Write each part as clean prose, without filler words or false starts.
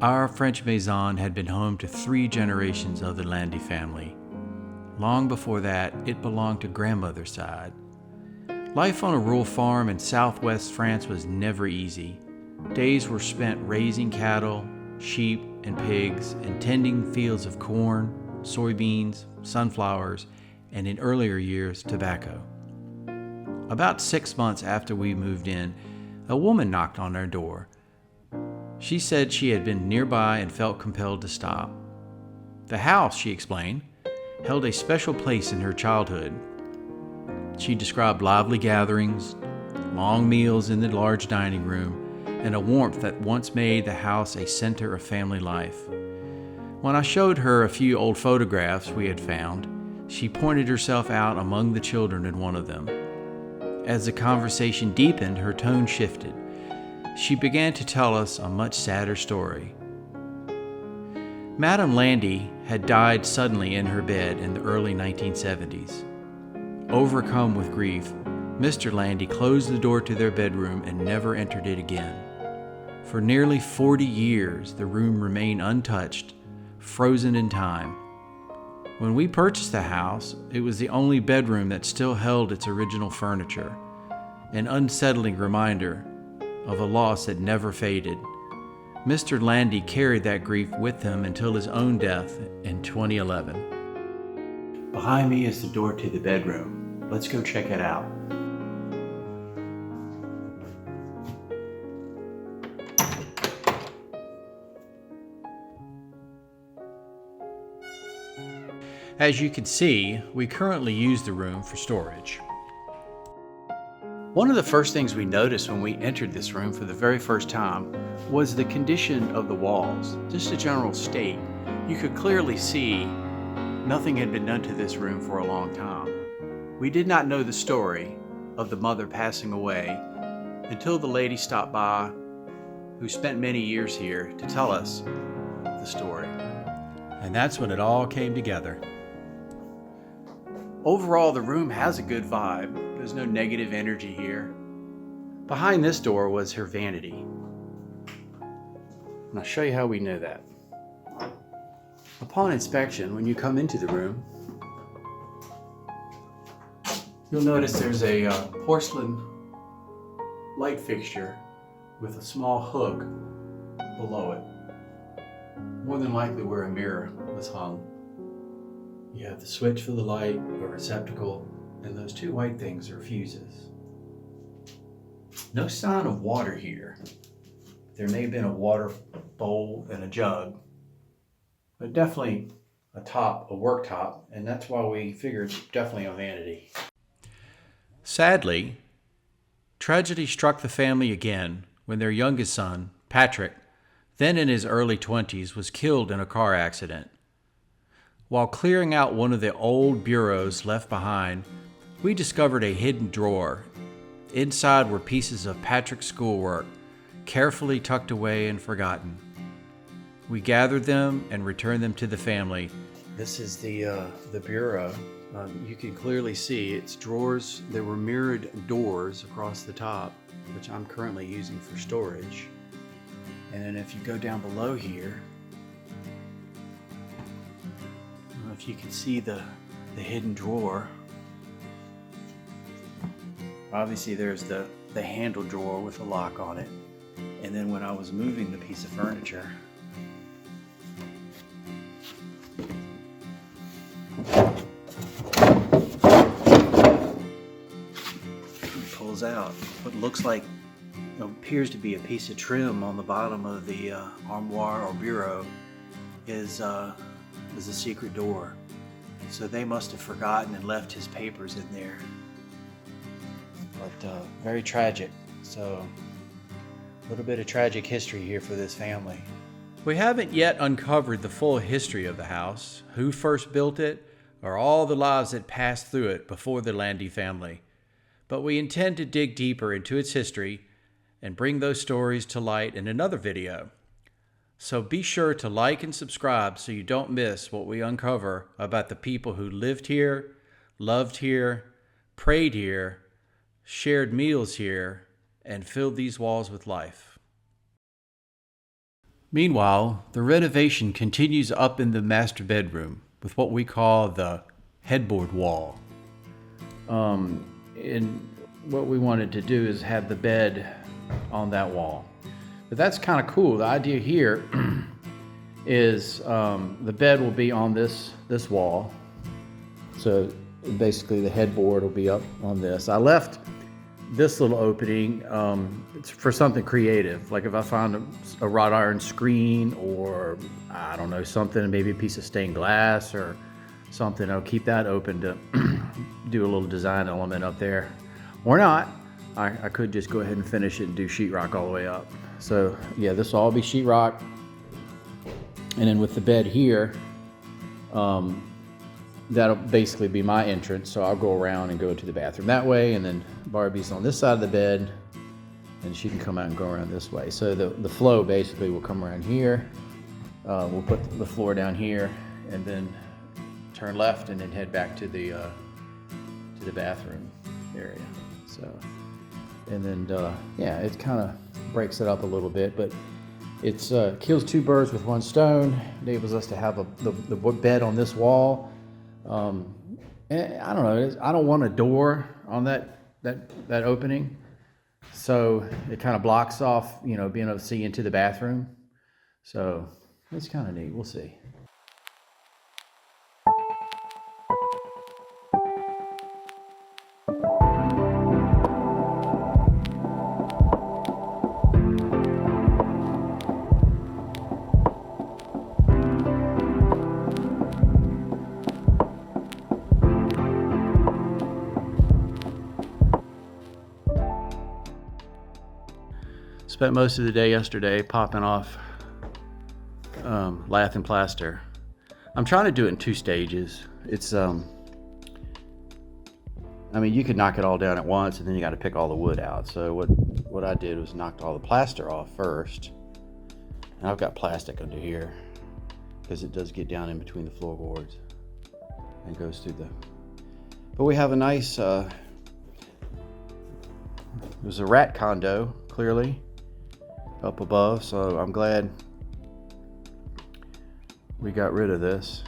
Our French maison had been home to 3 generations of the Landy family. Long before that, it belonged to grandmother's side. Life on a rural farm in southwest France was never easy. Days were spent raising cattle, sheep, and pigs, and tending fields of corn, soybeans, sunflowers, and in earlier years, tobacco. About 6 months after we moved in, a woman knocked on our door. She said she had been nearby and felt compelled to stop. The house, she explained, held a special place in her childhood. She described lively gatherings, long meals in the large dining room, and a warmth that once made the house a center of family life. When I showed her a few old photographs we had found, she pointed herself out among the children in one of them. As the conversation deepened, her tone shifted. She began to tell us a much sadder story. Madame Landy had died suddenly in her bed in the early 1970s. Overcome with grief, Mr. Landy closed the door to their bedroom and never entered it again. For nearly 40 years, the room remained untouched, frozen in time. When we purchased the house, it was the only bedroom that still held its original furniture, an unsettling reminder of a loss that never faded. Mr. Landy carried that grief with him until his own death in 2011. Behind me is the door to the bedroom. Let's go check it out. As you can see, we currently use the room for storage. One of the first things we noticed when we entered this room for the very first time was the condition of the walls. Just a general state. You could clearly see nothing had been done to this room for a long time. We did not know the story of the mother passing away until the lady stopped by who spent many years here to tell us the story. And that's when it all came together. Overall, the room has a good vibe. There's no negative energy here. Behind this door was her vanity. And I'll show you how we know that. Upon inspection, when you come into the room, you'll notice there's a porcelain light fixture with a small hook below it. More than likely where a mirror was hung. You have the switch for the light, a receptacle, and those 2 white things are fuses. No sign of water here. There may have been a water bowl and a jug, but definitely a worktop, and that's why we figured definitely a vanity. Sadly, tragedy struck the family again when their youngest son, Patrick, then in his early 20s, was killed in a car accident. While clearing out one of the old bureaus left behind, we discovered a hidden drawer. Inside were pieces of Patrick's schoolwork, carefully tucked away and forgotten. We gathered them and returned them to the family. This is the bureau. You can clearly see its drawers. There were mirrored doors across the top, which I'm currently using for storage. And then if you go down below here, I don't know if you can see the hidden drawer. Obviously there's the handle drawer with a lock on it. And then when I was moving the piece of furniture, it pulls out what looks like, appears to be a piece of trim on the bottom of the armoire or bureau is a secret door. So they must have forgotten and left his papers in there. But very tragic. So a little bit of tragic history here for this family. We haven't yet uncovered the full history of the house, who first built it, or all the lives that passed through it before the Landy family. But we intend to dig deeper into its history and bring those stories to light in another video. So be sure to like and subscribe so you don't miss what we uncover about the people who lived here, loved here, prayed here, shared meals here, and filled these walls with life. Meanwhile, the renovation continues up in the master bedroom with what we call the headboard wall. And what we wanted to do is have the bed on that wall. But that's kind of cool. The idea here is the bed will be on this wall. So basically the headboard will be up on this. I left this little opening it's for something creative. Like if I found a wrought iron screen or I don't know, something, maybe a piece of stained glass or something, I'll keep that open to do a little design element up there. Or not, I could just go ahead and finish it and do sheetrock all the way up. So yeah, this will all be sheetrock. And then with the bed here, that'll basically be my entrance. So I'll go around and go to the bathroom that way. And then Barbie's on this side of the bed and she can come out and go around this way. So the flow basically will come around here. We'll put the floor down here and then turn left and then head back to the bathroom area. So, and then yeah, it kind of breaks it up a little bit, but it's kills two birds with one stone. Enables us to have the bed on this wall. And I don't know. I don't want a door on that opening, so it kind of blocks off, you know, being able to see into the bathroom. So it's kind of neat. We'll see. Spent most of the day yesterday popping off lath and plaster. I'm trying to do it in 2 stages. It's I mean, you could knock it all down at once and then you got to pick all the wood out. So what I did was knocked all the plaster off first. And I've got plastic under here because it does get down in between the floorboards and goes through the. But we have a nice. It was a rat condo, clearly, up above, so I'm glad we got rid of this.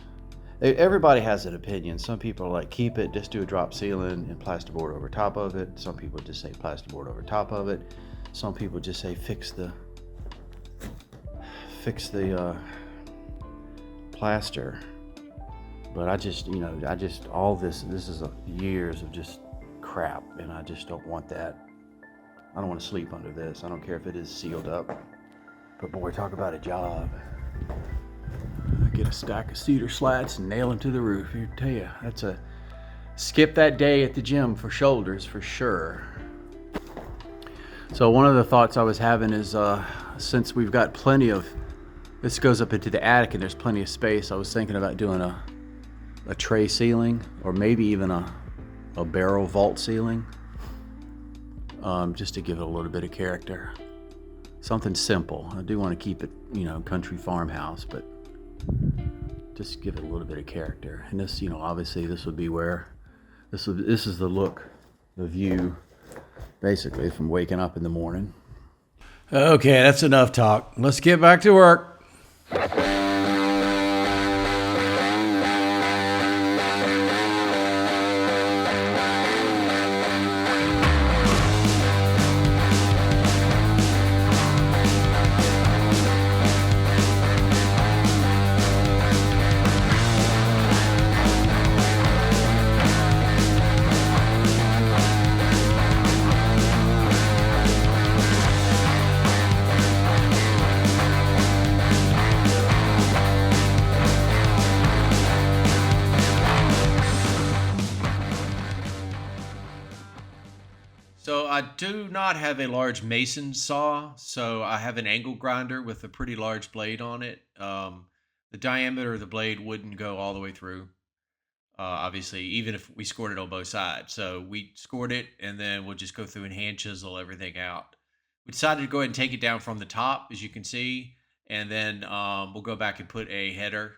Everybody has an opinion. Some people are like, keep it, just do a drop ceiling and plasterboard over top of it. Some people just say plasterboard over top of it. Some people just say fix the plaster. But I just, you know, all this is years of just crap, and I just don't want that. I don't want to sleep under this. I don't care if it is sealed up. But boy, talk about a job. Get a stack of cedar slats and nail them to the roof. Here, tell you, that's a skip that day at the gym for shoulders for sure. So one of the thoughts I was having is, since we've got plenty of, this goes up into the attic and there's plenty of space, I was thinking about doing a tray ceiling or maybe even a barrel vault ceiling. Just to give it a little bit of character. Something simple. I do want to keep it, you know, country farmhouse, but just give it a little bit of character. And this, you know, obviously this would be where, this is the look, the view, basically from waking up in the morning. Okay, that's enough talk. Let's get back to work. So I do not have a large mason saw, so I have an angle grinder with a pretty large blade on it. The diameter of the blade wouldn't go all the way through, obviously, even if we scored it on both sides. So we scored it, and then we'll just go through and hand chisel everything out. We decided to go ahead and take it down from the top, as you can see, and then we'll go back and put a header,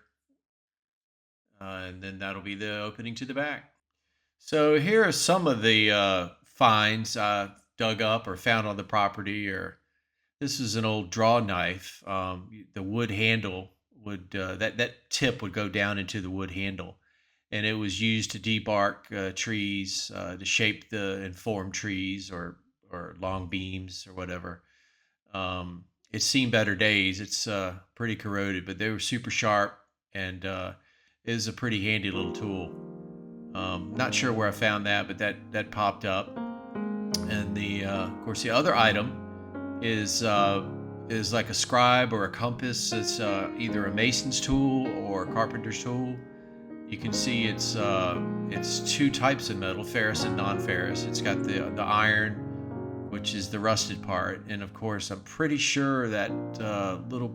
and then that'll be the opening to the back. So here are some of the finds dug up or found on the property. Or This is an old draw knife. The wood handle would that tip would go down into the wood handle, and it was used to debark trees, to shape the and form trees or long beams or whatever. It's seen better days. It's pretty corroded, but they were super sharp, and it was a pretty handy little tool. Not sure where I found that, but that popped up. And the of course the other item is like a scribe or a compass. It's either a mason's tool or a carpenter's tool. You can see it's two types of metal, ferrous and non-ferrous. It's got the iron, which is the rusted part, and of course I'm pretty sure that little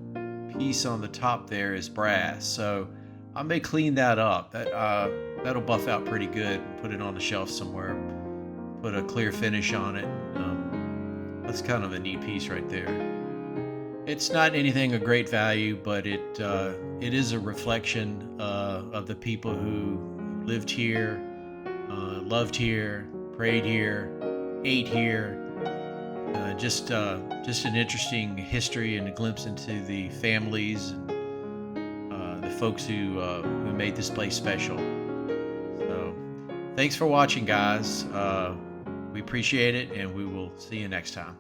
piece on the top there is brass. So I may clean that up. That'll buff out pretty good. Put it on the shelf somewhere. Put a clear finish on it. That's kind of a neat piece right there. It's not anything of great value, but it is a reflection of the people who lived here, loved here, prayed here, ate here. Just an interesting history and a glimpse into the families and the folks who made this place special. So, thanks for watching, guys. We appreciate it, and we will see you next time.